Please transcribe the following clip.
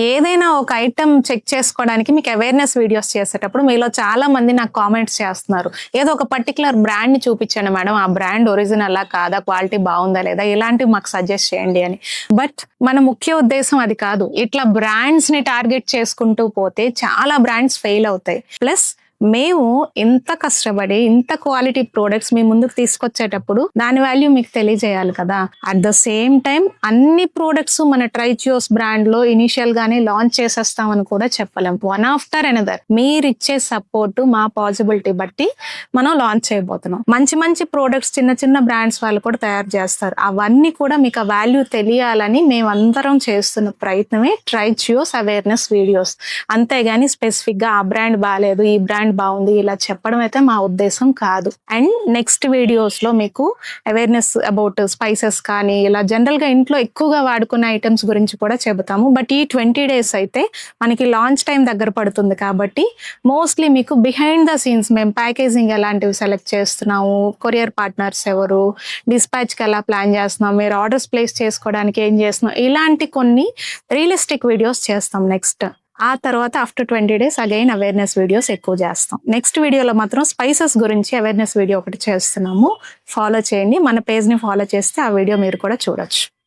ఏదైనా ఒక item check చేసుకోవడానికి మీకు అవేర్నెస్ వీడియోస్ చేసేటప్పుడు మీలో చాలా మంది నాకు కామెంట్స్ చేస్తున్నారు. ఏదో ఒక పర్టికులర్ బ్రాండ్‌ని చూపించండి మేడం. ఆ బ్రాండ్ ఒరిజినలా కాదా? క్వాలిటీ బావుందా లేదా? ఇలాంటివి మాకు సజెస్ట్ చేయండి అని. బట్ మన ముఖ్య ఉద్దేశం అది కాదు. ఇట్లా బ్రాండ్స్‌ని టార్గెట్ చేసుకుంటూ పోతే చాలా బ్రాండ్స్ ఫెయిల్ అవుతాయి. ప్లస్ మేము ఇంత కష్టపడి ఇంత క్వాలిటీ ప్రొడక్ట్స్ మీ ముందుకు తీసుకొచ్చేటప్పుడు దాని వాల్యూ మీకు తెలియజేయాలి కదా. అట్ ద సేమ్ టైం అన్ని ప్రొడక్ట్స్ మన ట్రైచియోస్ బ్రాండ్ లో ఇనిషియల్ గానే లాంచ్ చేసేస్తామని కూడా చెప్పలేం. వన్ ఆఫ్టర్ అనదర్ మీరు ఇచ్చే సపోర్ట్ మా పాసిబిలిటీ బట్టి మనం లాంచ్ చేయబోతున్నాం. మంచి మంచి ప్రొడక్ట్స్ చిన్న చిన్న బ్రాండ్స్ వాళ్ళు కూడా తయారు చేస్తారు. అవన్నీ కూడా మీకు ఆ వాల్యూ తెలియాలని మేమందరం చేస్తున్న ప్రయత్నమే ట్రైచియోస్ అవేర్నెస్ వీడియోస్. అంతేగాని స్పెసిఫిక్ గా ఆ బ్రాండ్ బాగాలేదు ఈ బ్రాండ్ బాగుంది ఇలా చెప్పడం అయితే మా ఉద్దేశం కాదు. అండ్ నెక్స్ట్ వీడియోస్ లో మీకు అవేర్నెస్ అబౌట్ స్పైసెస్ కానీ ఇలా జనరల్ గా ఇంట్లో ఎక్కువగా వాడుకునే ఐటమ్స్ గురించి కూడా చెబుతాము. బట్ ఈ 20 days అయితే మనకి లాంచ్ టైం దగ్గర పడుతుంది కాబట్టి మోస్ట్లీ మీకు బిహైండ్ ద సీన్స్ మేము ప్యాకేజింగ్ ఎలాంటివి సెలెక్ట్ చేస్తున్నాము, కొరియర్ పార్ట్నర్స్ ఎవరు, డిస్పాచ్కి ఎలా ప్లాన్ చేస్తున్నాం, మీరు ఆర్డర్స్ ప్లేస్ చేసుకోవడానికి ఏం చేస్తున్నాం, ఇలాంటి కొన్ని రియలిస్టిక్ వీడియోస్ చేస్తాం నెక్స్ట్. ఆ తర్వాత after 20 days again awareness videos ఎక్కువ చేస్తాం. నెక్స్ట్ వీడియోలో మాత్రం స్పైసెస్ గురించి అవేర్నెస్ వీడియో ఒకటి చేస్తున్నాము. ఫాలో చేయండి. మన పేజ్ని ఫాలో చేస్తే ఆ వీడియో మీరు కూడా చూడొచ్చు.